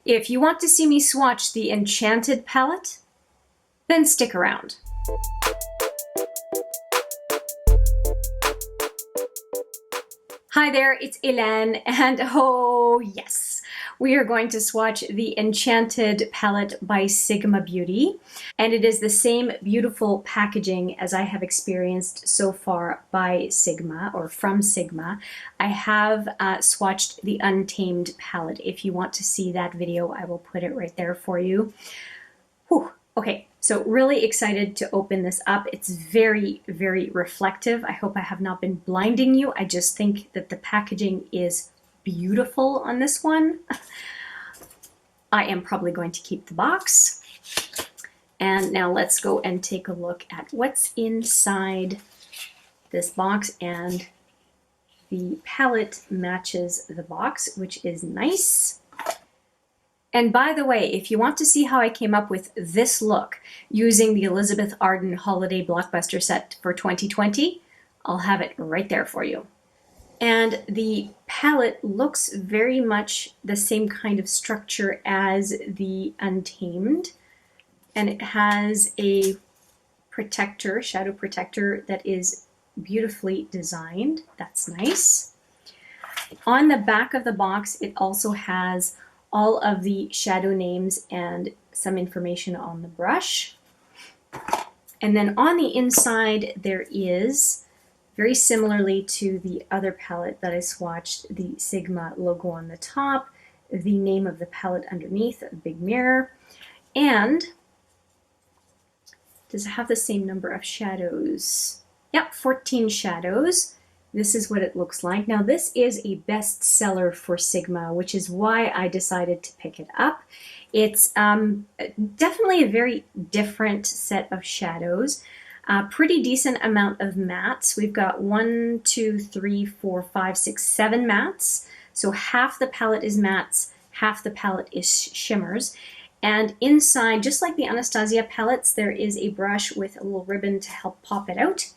If you want to see me swatch the Enchanted palette, then stick around. Hi there, it's Hélène, and oh yes, we are going to swatch the Enchanted palette by Sigma Beauty, and it is the same beautiful packaging as I have experienced so far by Sigma, or from Sigma. I have swatched the Untamed palette. If you want to see that video, I will put it right there for you. Whew. Okay, so really excited to open this up. It's very, very reflective. I hope I have not been blinding you. I just think that the packaging is beautiful on this one. I am probably going to keep the box. And now let's go and take a look at what's inside this box. And the palette matches the box, which is nice. And by the way, if you want to see how I came up with this look using the Elizabeth Arden Holiday Blockbuster set for 2020, I'll have it right there for you. And the palette looks very much the same kind of structure as the Untamed. And it has a protector, shadow protector, that is beautifully designed. That's nice. On the back of the box, it also has all of the shadow names and some information on the brush. And then on the inside, there is, very similarly to the other palette that I swatched, the Sigma logo on the top, the name of the palette underneath, a big mirror, and does it have the same number of shadows? Yep, 14 shadows. This is what it looks like. Now this is a bestseller for Sigma, which is why I decided to pick it up. It's definitely a very different set of shadows. Pretty decent amount of mattes. We've got 1, 2, 3, 4, 5, 6, 7 mattes. So half the palette is mattes, half the palette is shimmers. And inside, just like the Anastasia palettes, there is a brush with a little ribbon to help pop it out.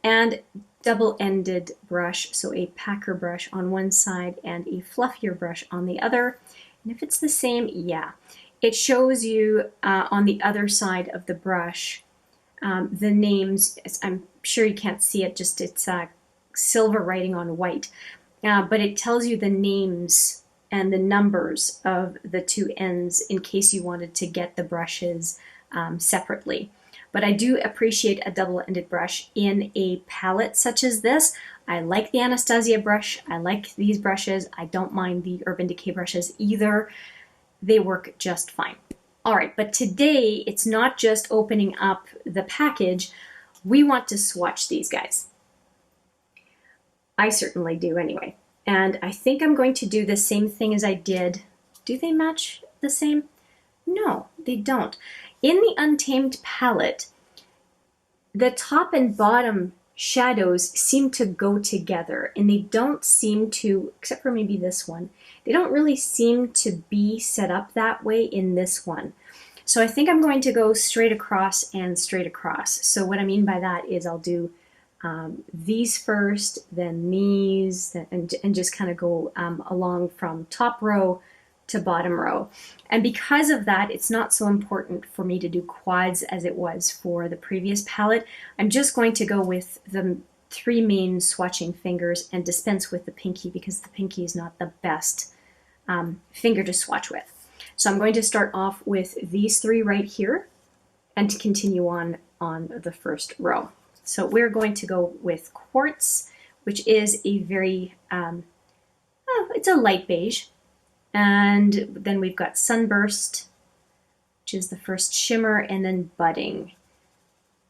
And double-ended brush, so a packer brush on one side and a fluffier brush on the other. And if it's the same, yeah. It shows you on the other side of the brush the names. I'm sure you can't see it, just it's silver writing on white. But it tells you the names and the numbers of the two ends in case you wanted to get the brushes separately. But I do appreciate a double-ended brush in a palette such as this. I like the Anastasia brush. I like these brushes. I don't mind the Urban Decay brushes either. They work just fine. All right, but today it's not just opening up the package. We want to swatch these guys. I certainly do anyway. And I think I'm going to do the same thing as I did. Do they match the same? No, they don't. In the Untamed palette, the top and bottom shadows seem to go together, and they don't seem to, except for maybe this one, they don't really seem to be set up that way in this one. So I think I'm going to go straight across and straight across. So what I mean by that is I'll do these first, then these, and just kind of go along from top row to bottom row. And because of that, it's not so important for me to do quads as it was for the previous palette. I'm just going to go with the 3 main swatching fingers and dispense with the pinky because the pinky is not the best finger to swatch with. So I'm going to start off with these 3 right here and to continue on the first row. So we're going to go with Quartz, which is a very, it's a light beige. And then we've got Sunburst, which is the first shimmer, and then Budding,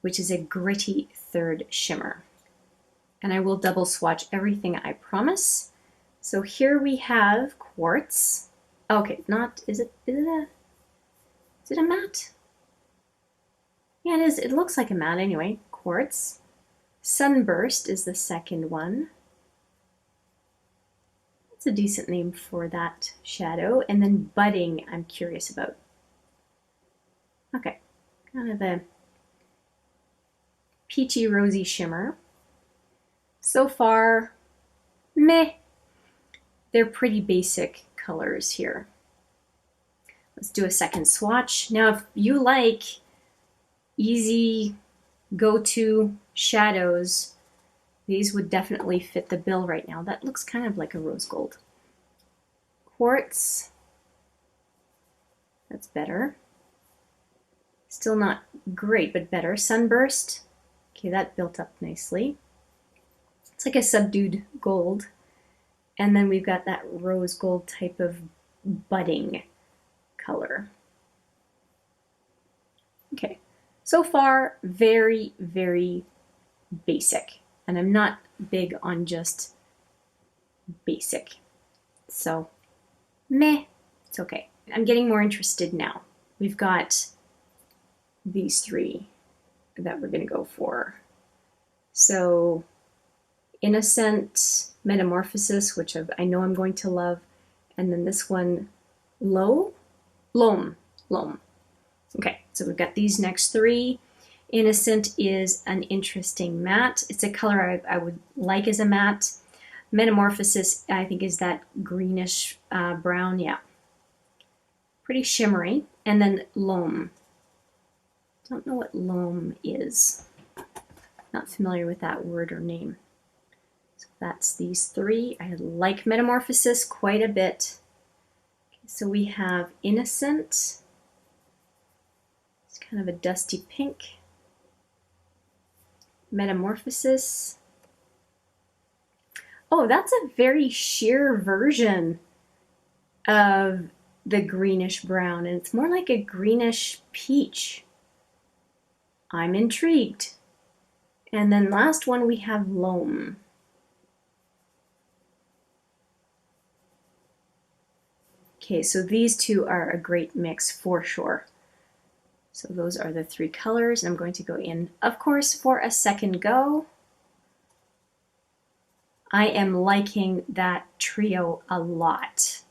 which is a gritty 3rd shimmer. And I will double swatch everything, I promise. So here we have Quartz. Okay, is it a matte? Yeah, it is. It looks like a matte anyway. Quartz. Sunburst is the second one. A decent name for that shadow. And then Budding, I'm curious about. Okay, kind of a peachy rosy shimmer. So far, meh. They're pretty basic colors here. Let's do a second swatch. Now, if you like easy go-to shadows, these would definitely fit the bill right now. That looks kind of like a rose gold. Quartz, that's better. Still not great, but better. Sunburst, okay, that built up nicely. It's like a subdued gold. And then we've got that rose gold type of budding color. Okay, so far, very, very basic. And I'm not big on just basic. So, meh, it's okay. I'm getting more interested now. We've got these three that we're going to go for. So, Innocent, Metamorphosis, which I know I'm going to love, and then this one, Loam. Okay, so we've got these next three. Innocent is an interesting matte. It's a color I would like as a matte. Metamorphosis, I think, is that greenish brown, yeah. Pretty shimmery. And then Loam. Don't know what Loam is. Not familiar with that word or name. So that's these three. I like Metamorphosis quite a bit. Okay, so we have Innocent. It's kind of a dusty pink. Metamorphosis. Oh, that's a very sheer version of the greenish brown, and it's more like a greenish peach. I'm intrigued. And then last one we have Loam. Okay, so these two are a great mix for sure. So those are the three colors. I'm going to go in, of course, for a second go. I am liking that trio a lot.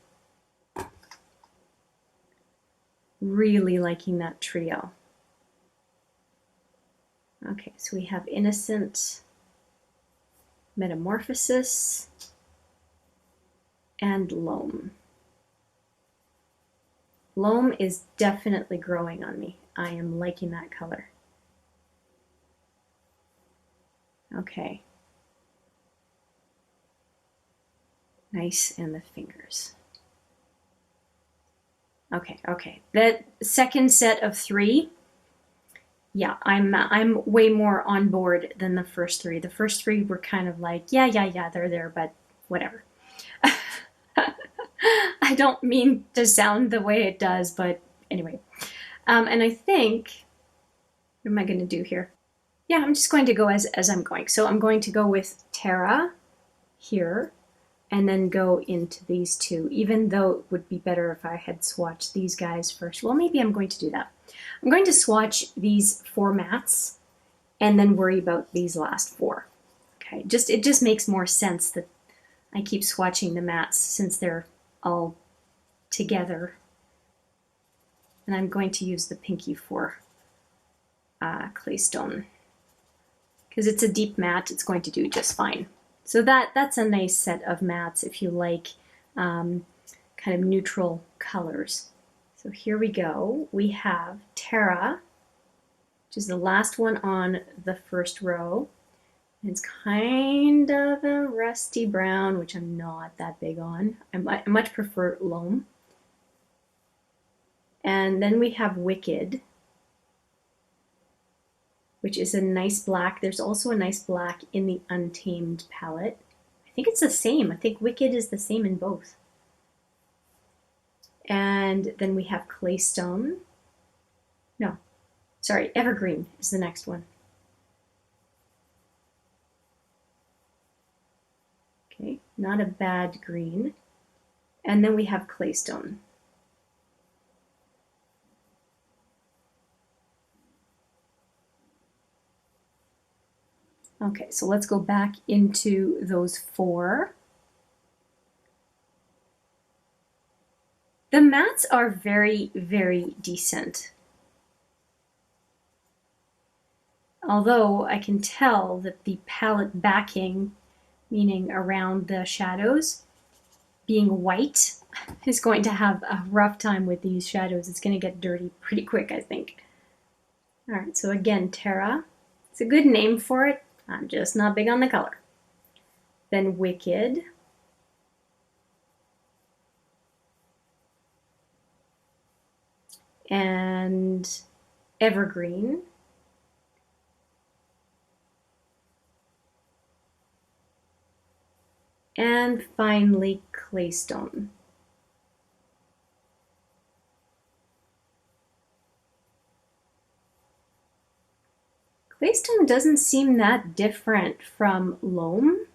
Really liking that trio. Okay, so we have Innocent, Metamorphosis, and Loam. Loam is definitely growing on me. I am liking that color. Okay. Nice, and the fingers. Okay. The second set of three, yeah, I'm way more on board than the first three. The first three were kind of like, yeah, they're there, but whatever. I don't mean to sound the way it does, but anyway. And I think, what am I going to do here? Yeah, I'm just going to go as I'm going. So I'm going to go with Terra here, and then go into these two, even though it would be better if I had swatched these guys first. Well, maybe I'm going to do that. I'm going to swatch these four mattes and then worry about these last four. Okay, it just makes more sense that I keep swatching the mattes since they're all together. And I'm going to use the pinky for Claystone. Because it's a deep matte, it's going to do just fine. So that's a nice set of mattes if you like kind of neutral colors. So here we go. We have Terra, which is the last one on the first row. And it's kind of a rusty brown, which I'm not that big on. I much prefer Loam. And then we have Wicked, which is a nice black. There's also a nice black in the Untamed palette. I think it's the same. I think Wicked is the same in both. And then we have Claystone. No, sorry, Evergreen is the next one. Okay, not a bad green. And then we have Claystone. Okay, so let's go back into those four. The mattes are very, very decent. Although I can tell that the palette backing, meaning around the shadows, being white, is going to have a rough time with these shadows. It's going to get dirty pretty quick, I think. All right, so again, Terra. It's a good name for it. I'm just not big on the color. Then Wicked. And Evergreen. And finally, Claystone. Claystone doesn't seem that different from Loam.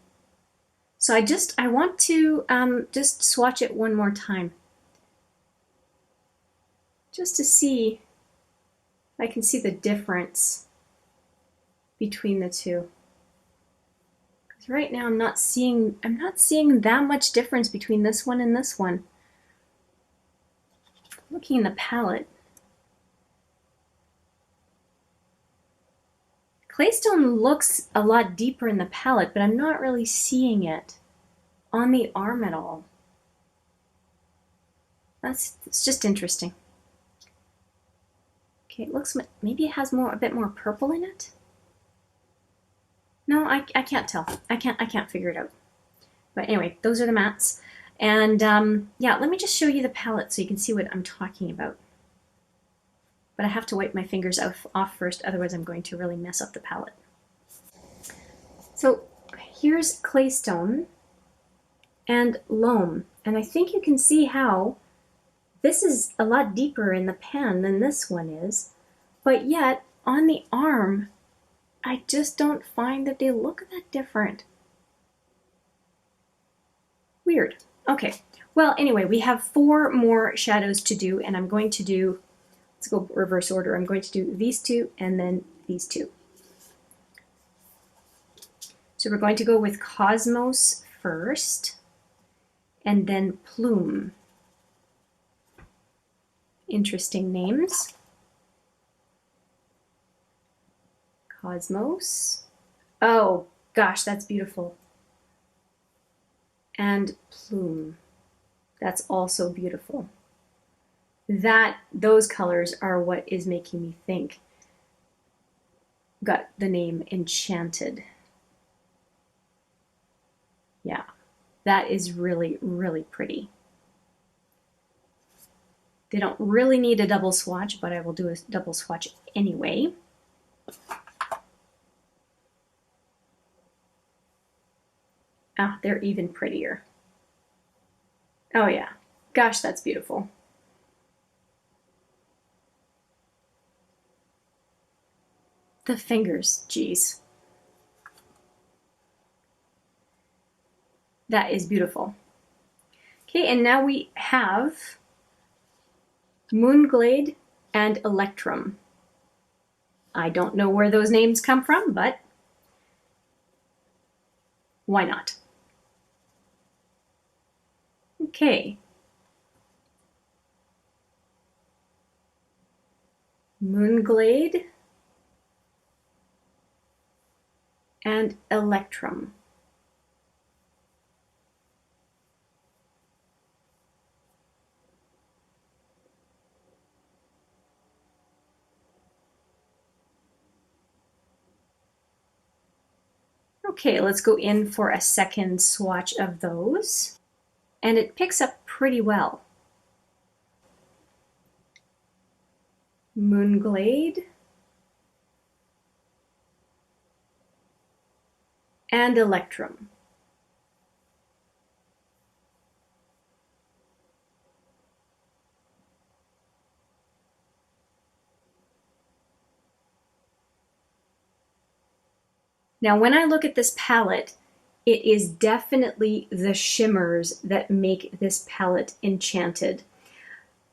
So I want to just swatch it one more time. Just to see if I can see the difference between the two. Because right now I'm not seeing that much difference between this one and this one. Looking in the palette. Claystone looks a lot deeper in the palette, but I'm not really seeing it on the arm at all. It's just interesting. Okay, it looks, maybe it has a bit more purple in it. No, I can't tell. I can't figure it out. But anyway, those are the mattes. And yeah, let me just show you the palette so you can see what I'm talking about. But I have to wipe my fingers off first, otherwise I'm going to really mess up the palette. So here's Claystone and Loam. And I think you can see how this is a lot deeper in the pan than this one is. But yet, on the arm, I just don't find that they look that different. Weird. Okay. Well, anyway, we have 4 more shadows to do, and I'm going to do, let's go reverse order. I'm going to do these 2 and then these 2. So we're going to go with Cosmos first, and then Plume. Interesting names. Cosmos. Oh gosh, that's beautiful. And Plume. That's also beautiful. Those colors are what is making me think. Got the name Enchanted. Yeah, that is really, really pretty. They don't really need a double swatch, but I will do a double swatch anyway. Ah, they're even prettier. Oh yeah, gosh, that's beautiful. The fingers, geez. That is beautiful. Okay, and now we have Moonglade and Electrum. I don't know where those names come from, but why not? Okay. Moonglade and Electrum. Okay, let's go in for a second swatch of those. And it picks up pretty well. Moonglade and Electrum. Now, when I look at this palette, it is definitely the shimmers that make this palette enchanted.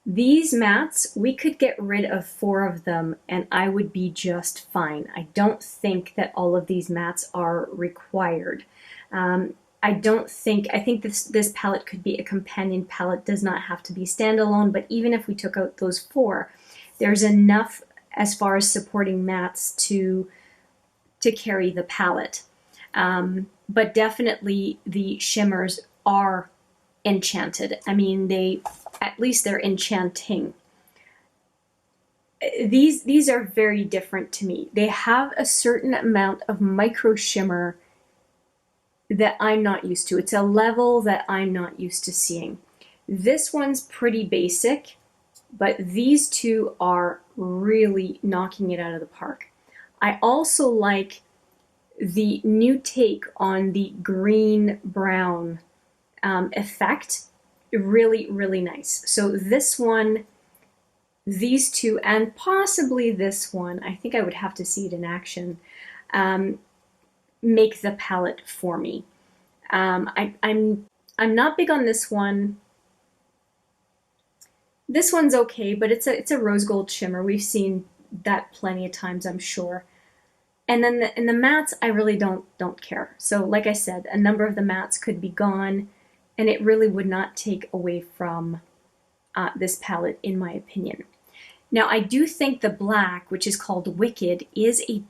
These mattes, we could get rid of 4 of them and I would be just fine. I don't think that all of these mattes are required. I think this palette could be a companion palette, does not have to be standalone, but even if we took out those 4, there's enough as far as supporting mattes to carry the palette. But definitely the shimmers are Enchanted. I mean, at least they're enchanting. These are very different to me. They have a certain amount of micro shimmer that I'm not used to. It's a level that I'm not used to seeing. This one's pretty basic, but these two are really knocking it out of the park. I also like the new take on the green-brown effect. Really, really nice. So this one, these two, and possibly this one, I think I would have to see it in action, make the palette for me. I'm not big on this one. This one's okay, but it's a rose gold shimmer. We've seen that plenty of times, I'm sure. And then in the mattes, I really don't care. So like I said, a number of the mattes could be gone, and it really would not take away from this palette, in my opinion. Now, I do think the black, which is called Wicked, is a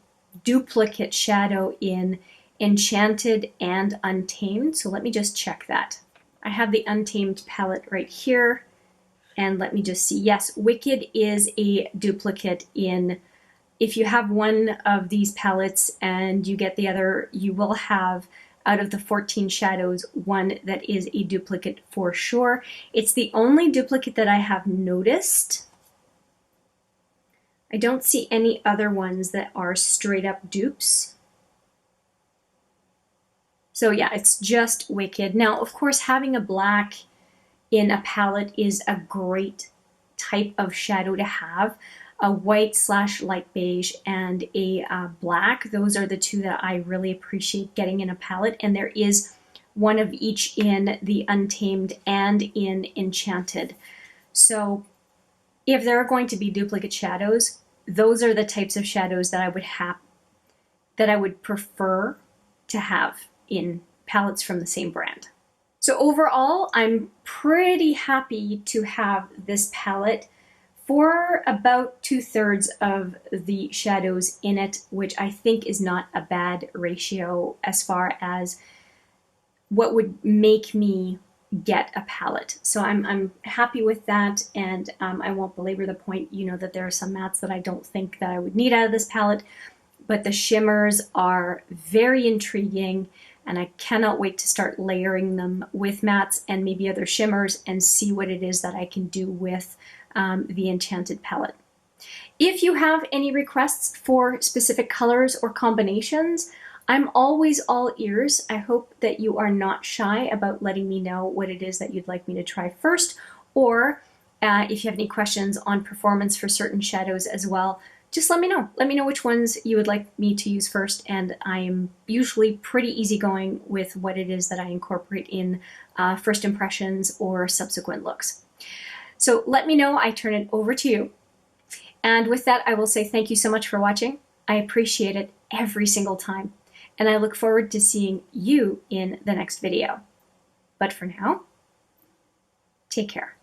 duplicate shadow in Enchanted and Untamed. So let me just check that. I have the Untamed palette right here. And let me just see. Yes, Wicked is a duplicate in, if you have one of these palettes and you get the other, you will have, out of the 14 shadows, one that is a duplicate for sure. It's the only duplicate that I have noticed. I don't see any other ones that are straight up dupes. So yeah, it's just Wicked. Now, of course, having a black in a palette is a great type of shadow to have. A white / light beige and a black. Those are the two that I really appreciate getting in a palette. And there is one of each in the Untamed and in Enchanted. So if there are going to be duplicate shadows, those are the types of shadows that I would have, that I would prefer to have in palettes from the same brand. So overall, I'm pretty happy to have this palette for about 2/3 of the shadows in it, which I think is not a bad ratio as far as what would make me get a palette. So I'm happy with that, and I won't belabor the point. You know that there are some mattes that I don't think that I would need out of this palette, but the shimmers are very intriguing, and I cannot wait to start layering them with mattes and maybe other shimmers and see what it is that I can do with the Enchanted palette. If you have any requests for specific colors or combinations, I'm always all ears. I hope that you are not shy about letting me know what it is that you'd like me to try first, or if you have any questions on performance for certain shadows as well, just let me know. Let me know which ones you would like me to use first, and I'm usually pretty easygoing with what it is that I incorporate in first impressions or subsequent looks. So let me know. I turn it over to you. And with that, I will say thank you so much for watching. I appreciate it every single time, and I look forward to seeing you in the next video. But for now, take care.